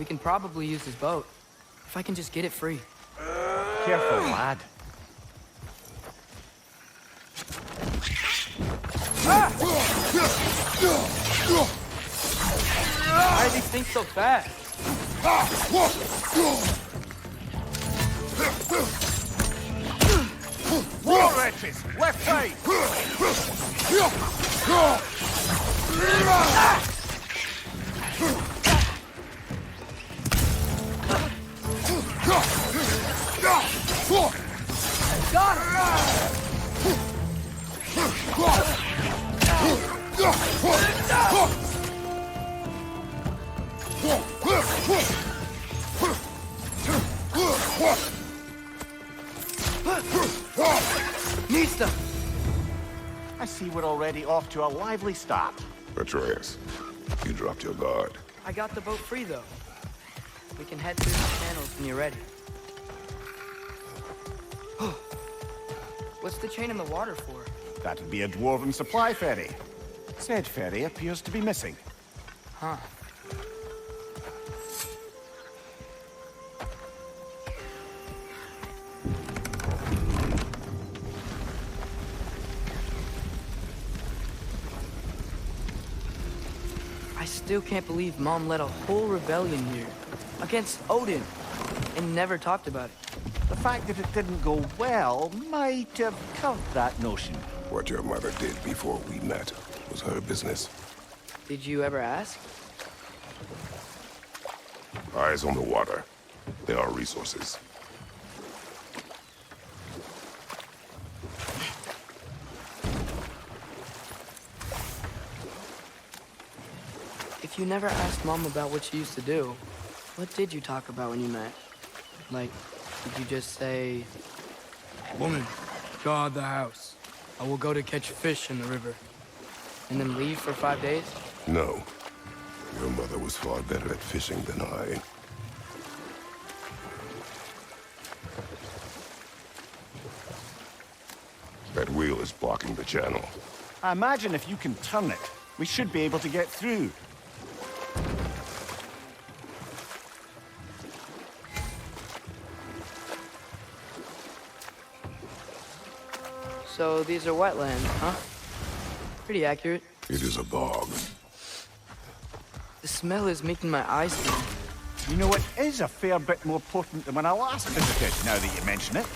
We can probably use his boat. If I can just get it free. Careful, lad. Why are these things so fast? War wretches! Left side! Got Nista! I see we're already off to a lively start. Atreus, you dropped your guard. I got the boat free, though. We can head through the channels when you're ready. What's the chain in the water for? That'd be a dwarven supply ferry. Said ferry appears to be missing. Huh. I still can't believe Mom led a whole rebellion here. Against Odin. And never talked about it. The fact that it didn't go well might have curved that notion. What your mother did before we met was her business. Did you ever ask? Eyes on the water. There are resources. If you never asked Mom about what she used to do, what did you talk about when you met? Like, did you just say... Woman, guard the house. I will go to catch fish in the river. And then leave for 5 days? No. Your mother was far better at fishing than I. That wheel is blocking the channel. I imagine if you can turn it, we should be able to get through. So these are wetlands, huh? Pretty accurate. It is a bog. The smell is making my eyes burn. You know, it is a fair bit more potent than when I last visited, now that you mention it.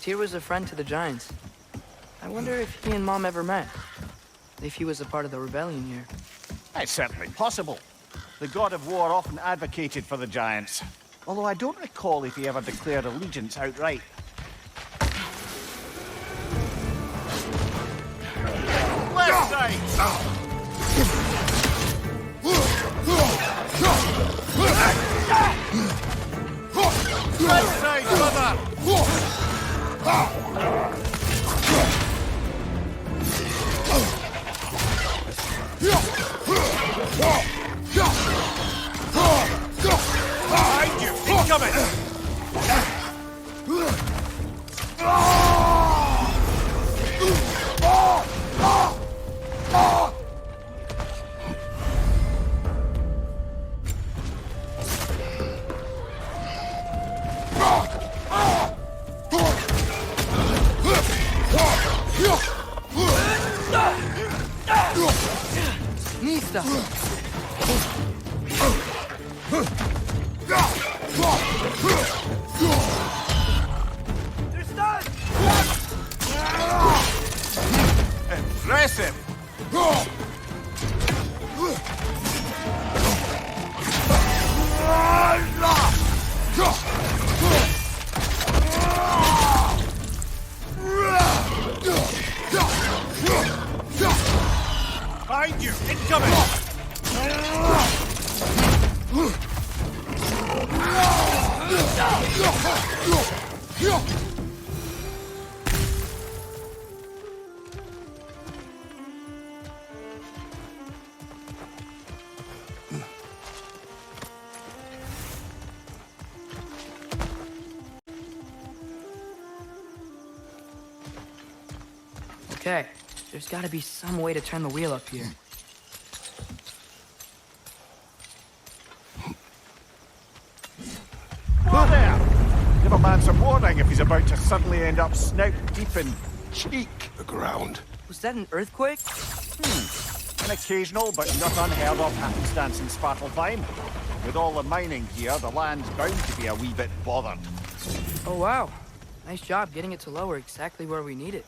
Tyr was a friend to the Giants. I wonder if he and Mom ever met. If he was a part of the rebellion here. It's certainly possible. The god of war often advocated for the Giants. Although I don't recall if he ever declared allegiance outright. Left side! Left side, brother! Behind you! Incoming! Nista! Okay, there's gotta be some way to turn the wheel up here. Who there? Give a man some warning if he's about to suddenly end up snout deep in cheek. The ground. Was that an earthquake? An occasional but not unheard of happenstance in Svartalfheim. With all the mining here, the land's bound to be a wee bit bothered. Oh wow, nice job getting it to lower exactly where we need it.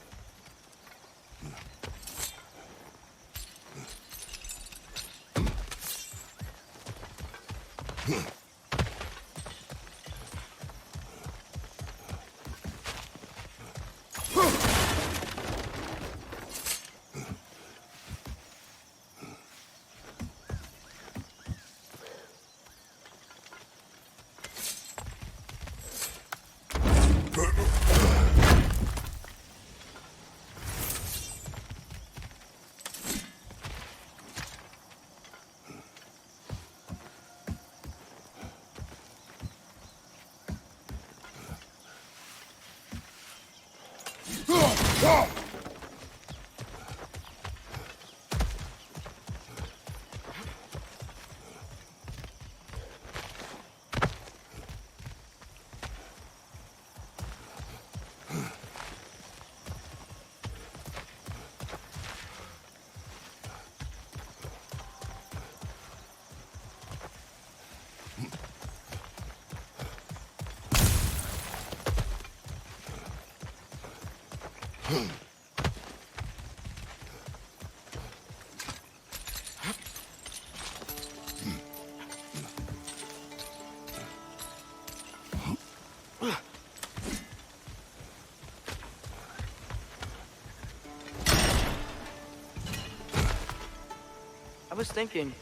I was thinking,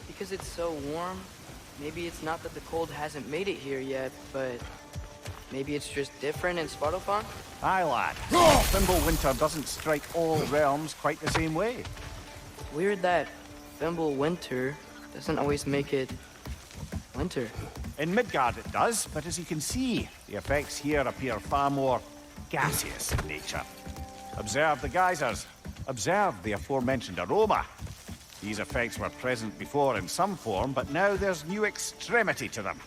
because it's so warm, maybe it's not that the cold hasn't made it here yet, but maybe it's just different in Svartalfheim? Aye, lad. Fimbulwinter doesn't strike all realms quite the same way. Weird that Fimbulwinter doesn't always make it winter. In Midgard it does, but as you can see, the effects here appear far more gaseous in nature. Observe the geysers. Observe the aforementioned aroma. These effects were present before in some form, but now there's new extremity to them.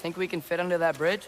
Think we can fit under that bridge?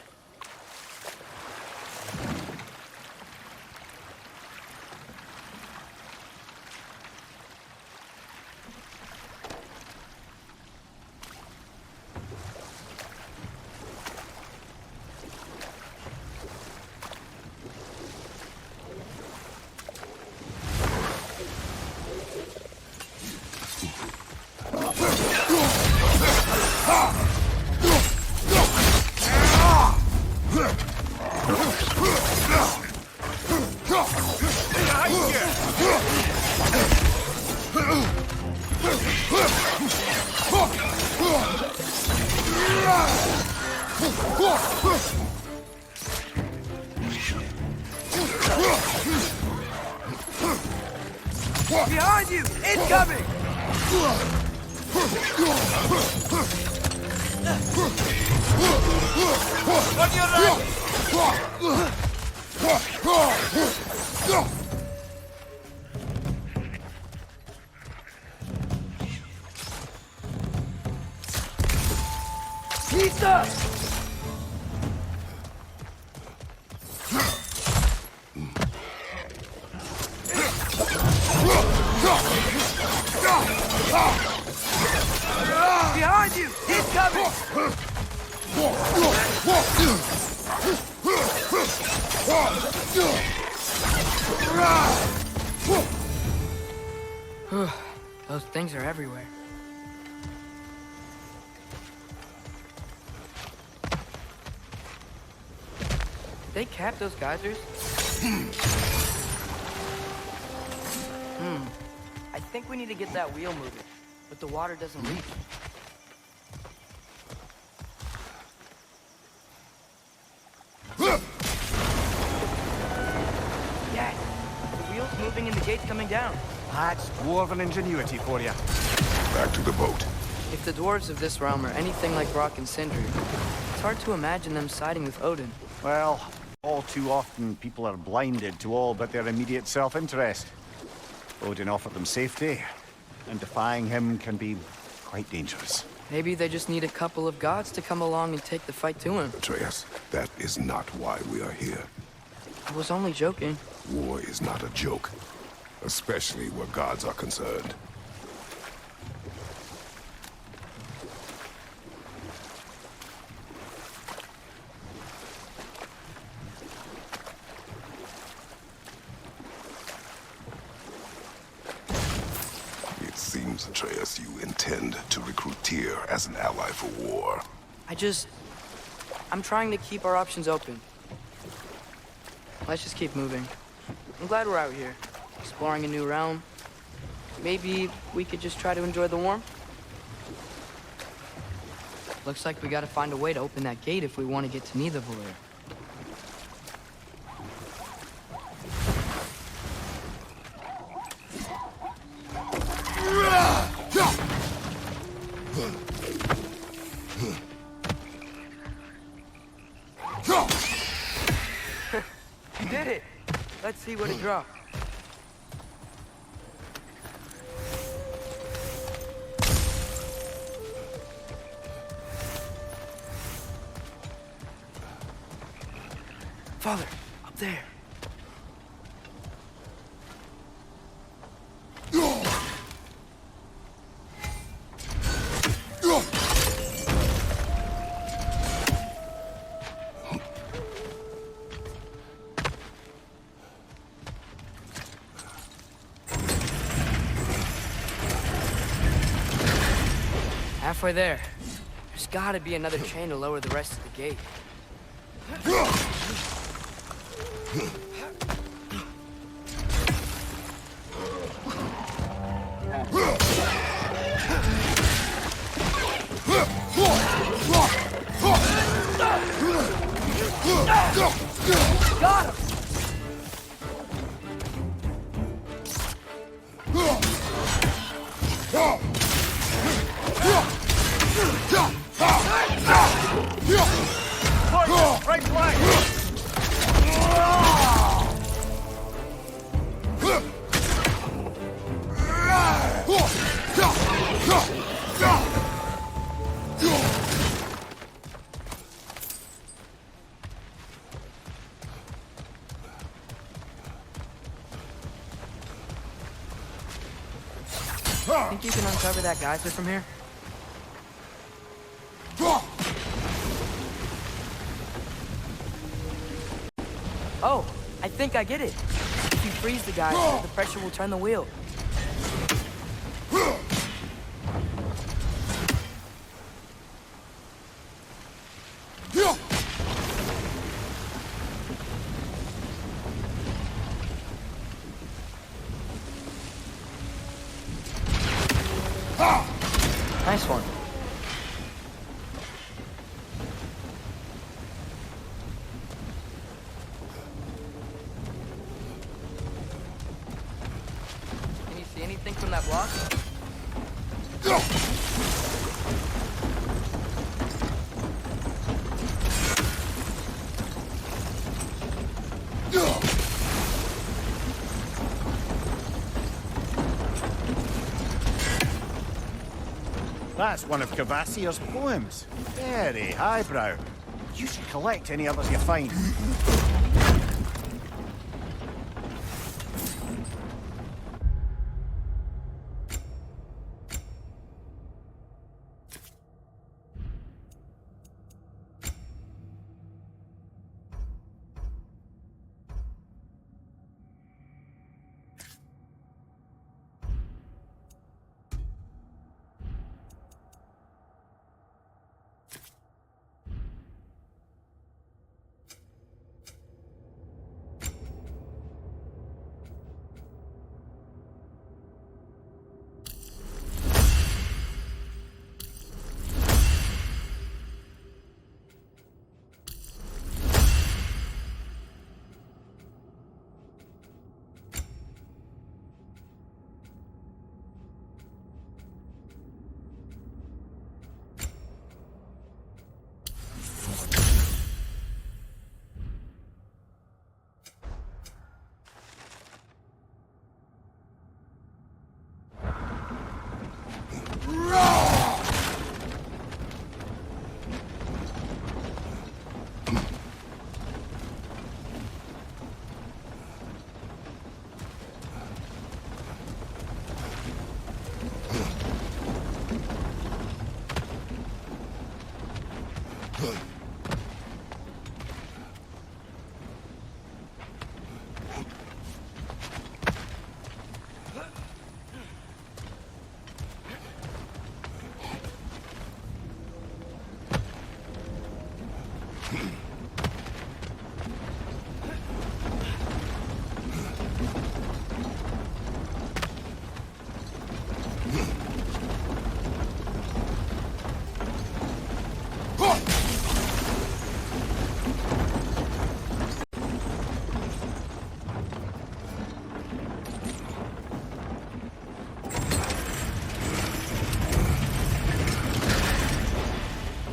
Behind you! Incoming! On your right! Behind you! He's coming! Those things are everywhere. Did they cap those geysers? I think we need to get that wheel moving, but the water doesn't leak. Yes! The wheel's moving and the gate's coming down. That's dwarven ingenuity for you. Back to the boat. If the dwarves of this realm are anything like Brock and Sindri, it's hard to imagine them siding with Odin. Well, all too often people are blinded to all but their immediate self-interest. Odin offered them safety, and defying him can be quite dangerous. Maybe they just need a couple of gods to come along and take the fight to him. Atreus, that is not why we are here. I was only joking. War is not a joke, especially where gods are concerned. It seems, Atreus, you intend to recruit Tyr as an ally for war. I'm trying to keep our options open. Let's just keep moving. I'm glad we're out here, exploring a new realm. Maybe we could just try to enjoy the warmth? Looks like we gotta find a way to open that gate if we want to get to Nidavellir. You did it! Let's see what it dropped. Father, up there. Halfway there. There's gotta be another chain to lower the rest of the gate. Got him! Right flank! Think you can uncover that geyser from here? Oh, I think I get it. If you freeze the geyser, the pressure will turn the wheel. Nice one. Can you see anything from that block? That's one of Cavassier's poems. Very highbrow. You should collect any others you find.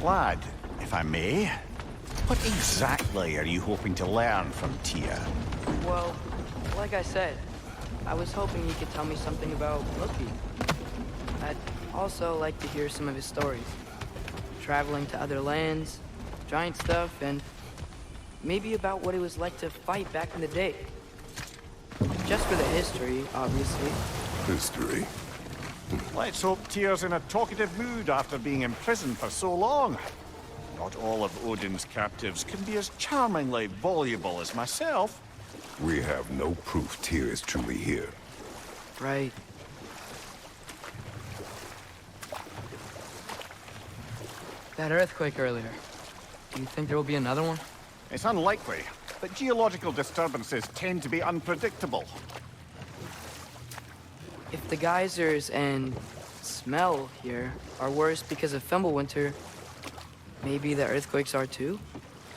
Lad, if I may, what exactly are you hoping to learn from Tia? Well, like I said, I was hoping you could tell me something about Loki. I'd also like to hear some of his stories. Traveling to other lands, giant stuff, and maybe about what it was like to fight back in the day. Just for the history, obviously. History. Let's hope Tyr's in a talkative mood after being imprisoned for so long. Not all of Odin's captives can be as charmingly voluble as myself. We have no proof Tyr is truly here. Right. That earthquake earlier. Do you think there will be another one? It's unlikely, but geological disturbances tend to be unpredictable. If the geysers and smell here are worse because of Fimbulwinter, maybe the earthquakes are too?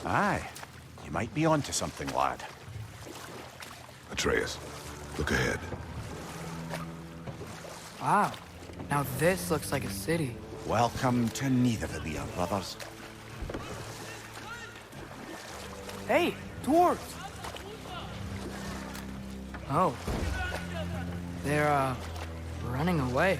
Aye, you might be onto something, lad. Atreus, look ahead. Wow. Now this looks like a city. Welcome to Nidavellir, brothers. Hey, dwarves! Oh. They're, running away.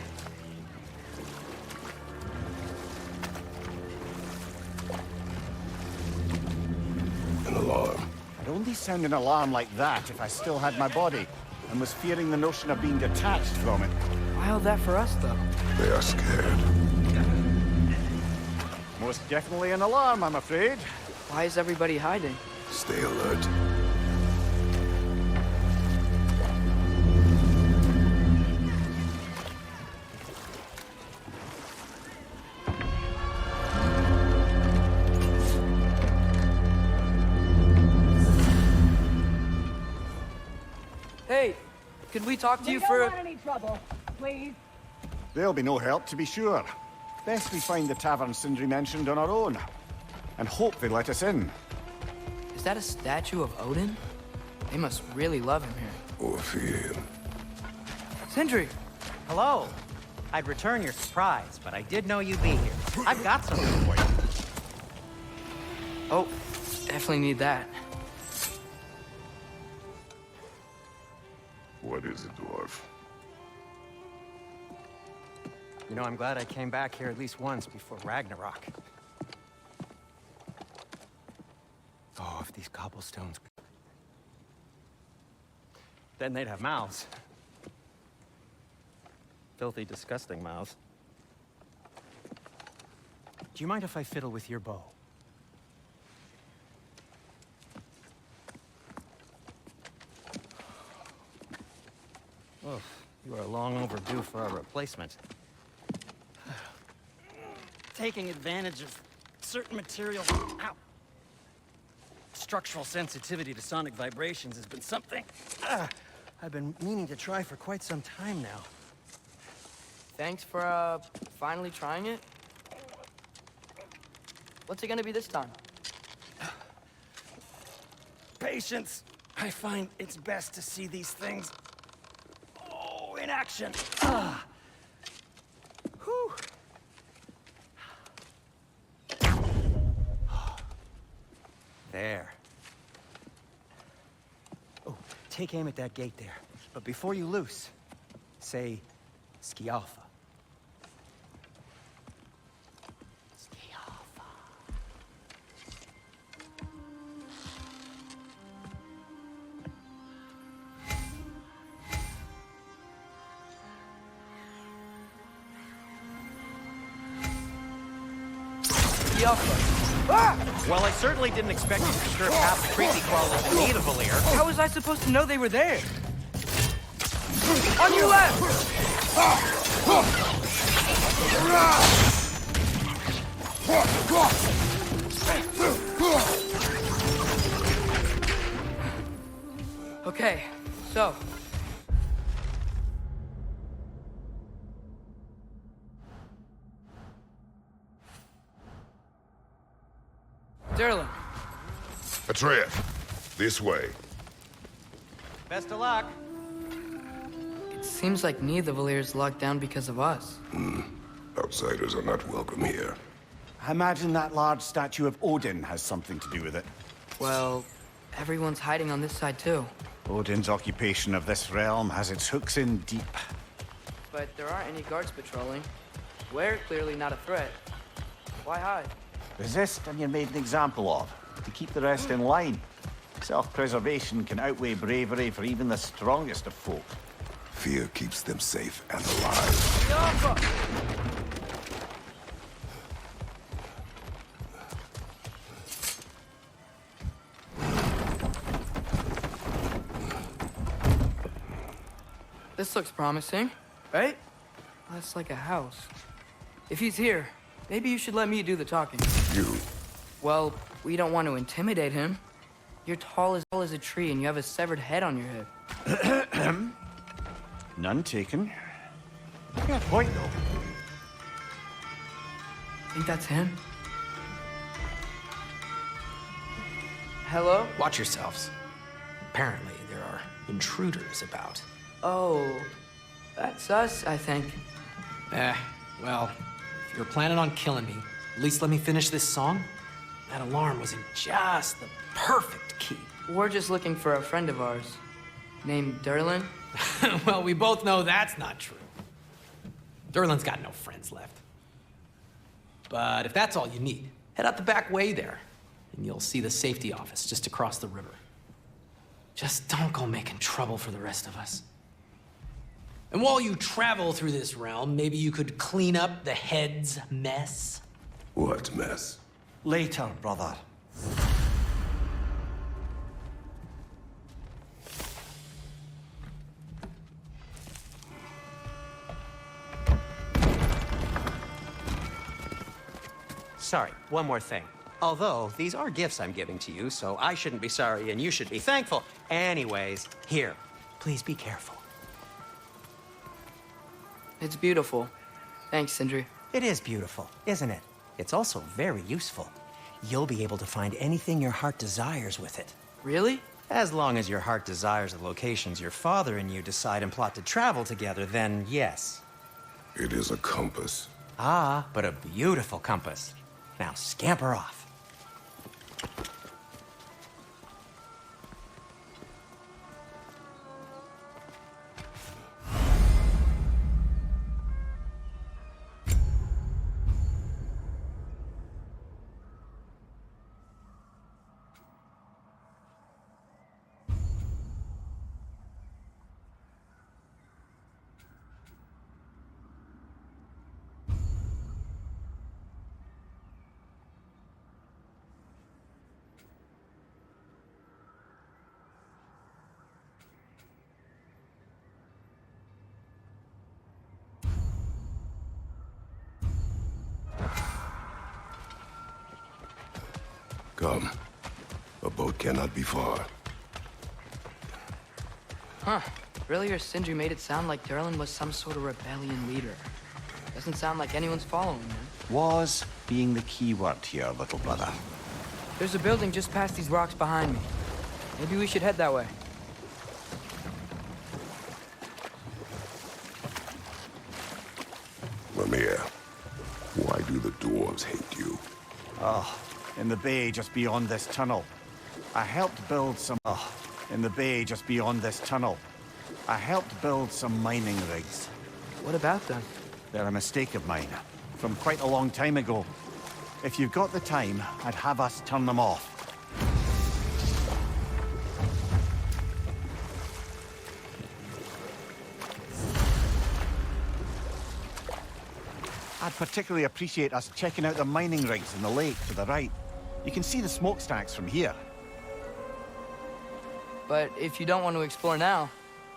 An alarm. I'd only sound an alarm like that if I still had my body, and was fearing the notion of being detached from it. Why all that for us, though? They are scared. Most definitely an alarm, I'm afraid. Why is everybody hiding? Stay alert. Hey, could we talk to you We for don't want any trouble, please. There'll be no help, to be sure. Best we find the tavern Sindri mentioned on our own. And hope they let us in. Is that a statue of Odin? They must really love him here. Or fear him. Sindri! Hello. I'd return your surprise, but I did know you'd be here. I've got something for you. Oh, definitely need that. What is it, dwarf? You know, I'm glad I came back here at least once before Ragnarok. Oh, if these cobblestones... Then they'd have mouths. Filthy, disgusting mouths. Do you mind if I fiddle with your bow? Oh, you are long overdue for a replacement. Taking advantage of certain materials. Ow! Structural sensitivity to sonic vibrations has been something I've been meaning to try for quite some time now. Thanks for, finally trying it. What's it gonna be this time? Patience. I find it's best to see these things, in action. Whew. There. Oh, take aim at that gate there. But before you loose, say, Skialfa. Skialfa. Well, I certainly didn't expect you to skirt past the creepy crawlers and need a Valir. How was I supposed to know they were there? On your left! Okay, so... Derlin. Atreus, this way. Best of luck. It seems like neither Valir's locked down because of us. Outsiders are not welcome here. I imagine that large statue of Odin has something to do with it. Well, everyone's hiding on this side too. Odin's occupation of this realm has its hooks in deep. But there aren't any guards patrolling. We're clearly not a threat. Why hide? Resist and you're made an example of, to keep the rest in line. Self-preservation can outweigh bravery for even the strongest of folk. Fear keeps them safe and alive. This looks promising, right? That's like a house. If he's here, maybe you should let me do the talking. You. Well, we don't want to intimidate him. You're tall as a tree and you have a severed head on your head. None taken. Fair point, though. Think that's him? Hello? Watch yourselves. Apparently, there are intruders about. Oh, that's us, I think. Well, if you're planning on killing me, at least let me finish this song. That alarm was in just the perfect key. We're just looking for a friend of ours, named Derlin. Well, we both know that's not true. Derlin's got no friends left. But if that's all you need, head out the back way there, and you'll see the safety office just across the river. Just don't go making trouble for the rest of us. And while you travel through this realm, maybe you could clean up the head's mess. What mess? Later, brother. Sorry, one more thing. Although, these are gifts I'm giving to you, so I shouldn't be sorry and you should be thankful. Anyways, here, please be careful. It's beautiful. Thanks, Sindri. It is beautiful, isn't it? It's also very useful. You'll be able to find anything your heart desires with it. Really? As long as your heart desires the locations your father and you decide and plot to travel together, then yes. It is a compass. Ah, but a beautiful compass. Now scamper off. come. A boat cannot be far. Huh. Earlier, Sindri made it sound like Durlin was some sort of rebellion leader. Doesn't sound like anyone's following him. Was being the key word here, little brother. There's a building just past these rocks behind me. Maybe we should head that way. Mimir, why do the dwarves hate you? In the bay just beyond this tunnel. I helped build some... in the bay just beyond this tunnel. I helped build some mining rigs. What about them? They're a mistake of mine, from quite a long time ago. If you've got the time, I'd have us turn them off. I'd particularly appreciate us checking out the mining rigs in the lake to the right. You can see the smokestacks from here. But if you don't want to explore now,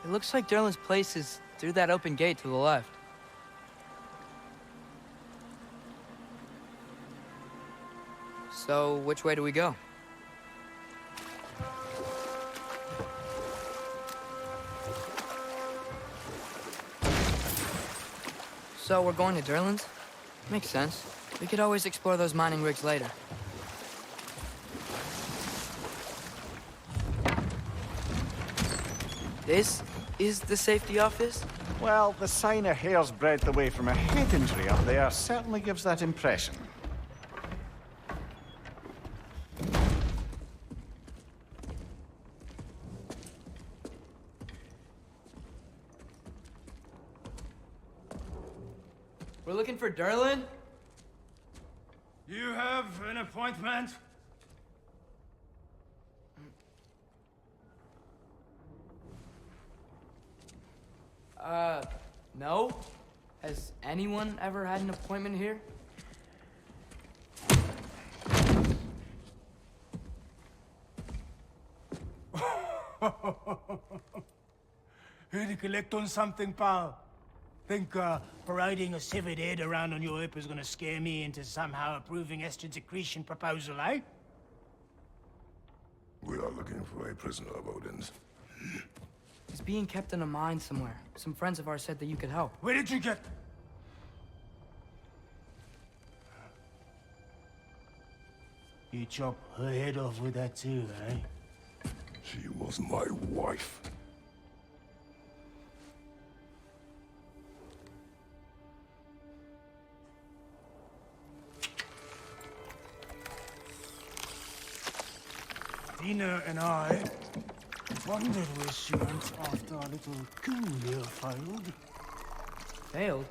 it looks like Durlin's place is through that open gate to the left. So, which way do we go? So, we're going to Durlin's? Makes sense. We could always explore those mining rigs later. This is the safety office? Well, the sign a hair's breadth away from a head injury up there certainly gives that impression. We're looking for Durlin? You have an appointment? No. Has anyone ever had an appointment here? Here to collect on something, pal? Think parading a severed head around on your hip is gonna scare me into somehow approving estrogen secretion proposal, eh? We are looking for a prisoner of Odin's. He's being kept in a mine somewhere. Some friends of ours said that you could help. Where did you get... You chop her head off with that too, eh? She was my wife. Dina and I wondered where she went after our little coup here failed. Failed?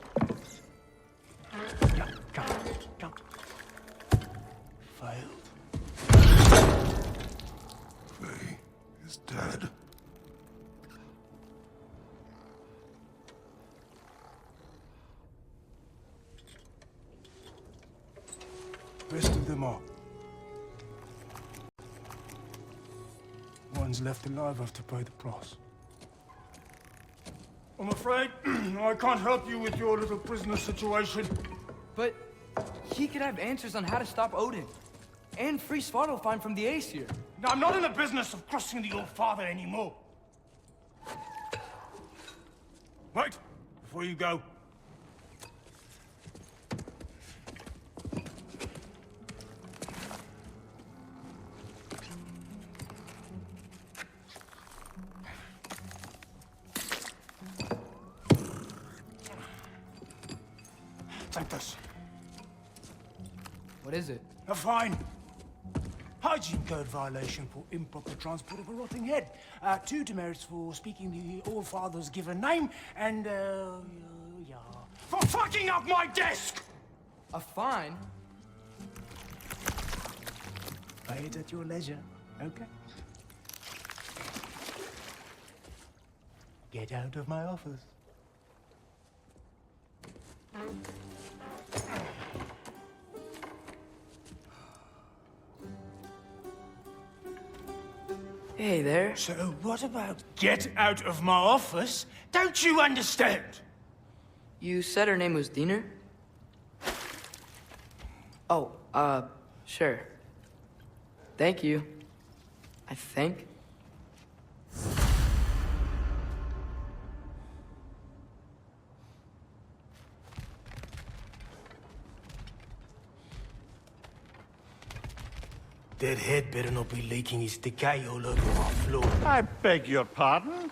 Come. Failed. Faye is dead. Rest of them are. One's left alive have to pay the price. I'm afraid I can't help you with your little prisoner situation. But he could have answers on how to stop Odin. And free Svartalfheim from the Aesir. Now, I'm not in the business of crossing the old father anymore. Wait, before you go. Take this. What is it? A fine. Hygiene code violation for improper transport of a rotting head. 2 demerits for speaking the All-Father's given name, and, yeah. For fucking up my desk! A fine? Pay it at your leisure, okay? Get out of my office. Hey there. So what about get out of my office? Don't you understand? You said her name was Diener? Oh, sure. Thank you. I think. That head better not be leaking his decay all over our floor. I beg your pardon?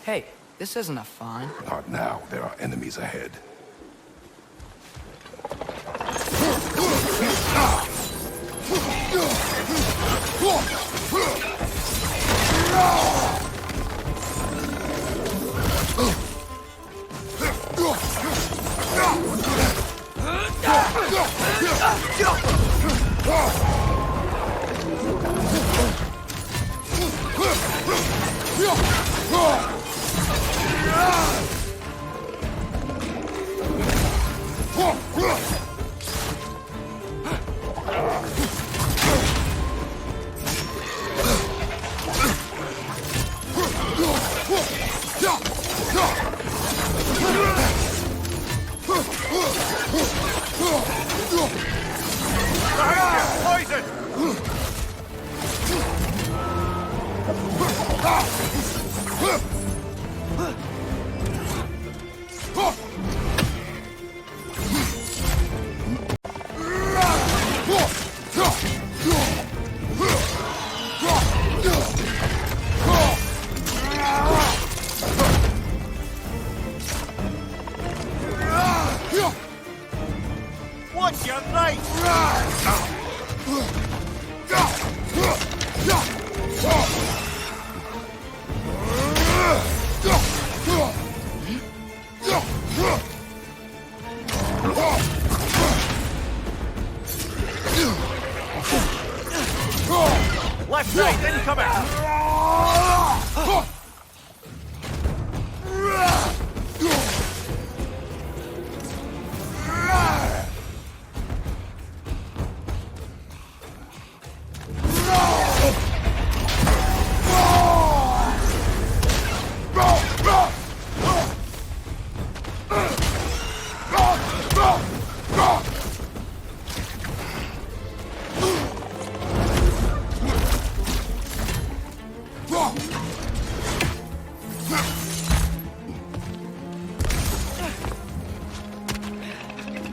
Hey, this isn't a fine. Not now. There are enemies ahead. What's your right? Left side, incoming!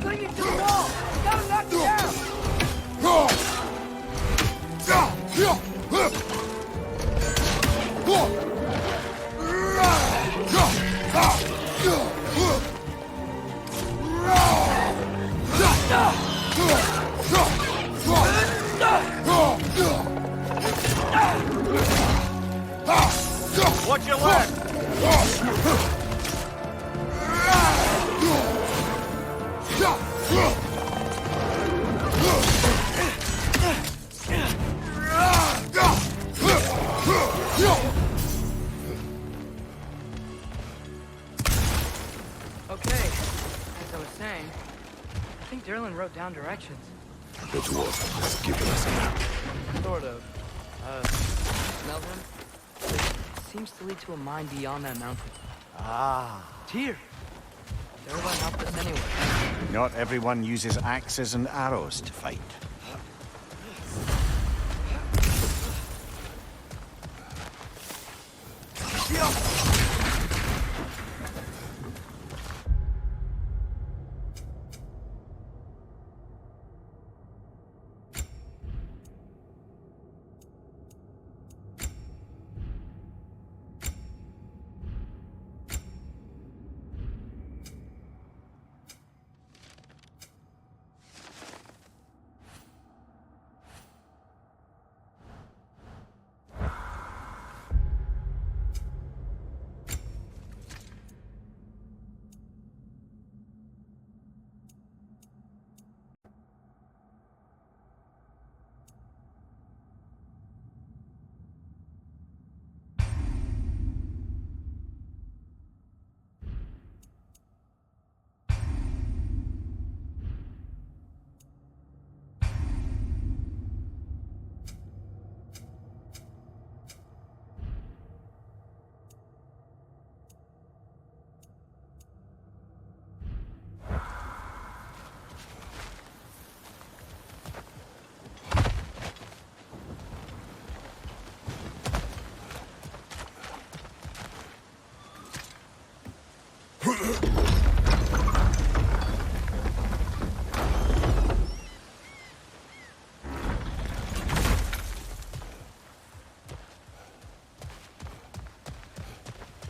Clinging to the wall! Gotta knock it down! Watch your left! Okay, as I was saying, I think Derlin wrote down directions. The dwarf has given us a map. Sort of. Smell him? It seems to lead to a mine beyond that mountain. Ah. Tyr! Derlin helped us anyway. Not everyone uses axes and arrows to fight.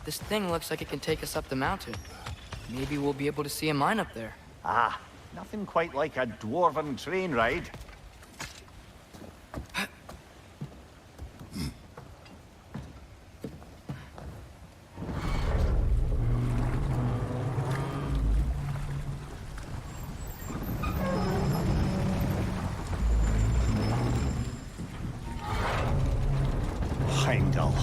This thing looks like it can take us up the mountain. Maybe we'll be able to see a mine up there. Ah, nothing quite like a dwarven train ride. Heimdall.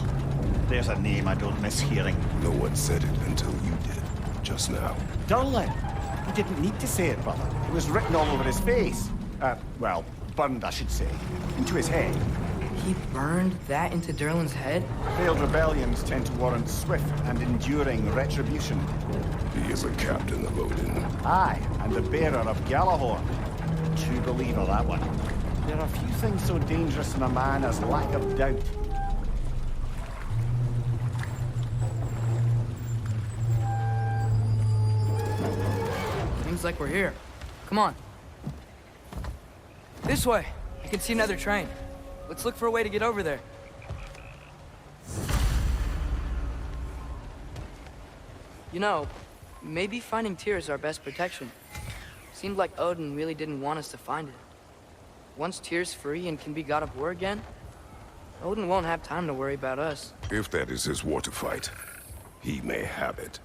There's a name I don't miss hearing. No one said it until you did, just now. Durlin! He didn't need to say it, brother. It was written all over his face. Well, burned, I should say. Into his head. He burned that into Durlin's head? Failed rebellions tend to warrant swift and enduring retribution. He is a captain of Odin. Aye, and the bearer of Galahorn. True believer, that one. There are few things so dangerous in a man as lack of doubt. Seems like we're here. Come on. This way. I can see another train. Let's look for a way to get over there. You know, maybe finding Tyr is our best protection. Seemed like Odin really didn't want us to find it. Once Tyr's free and can be god of war again, Odin won't have time to worry about us. If that is his war to fight, he may have it.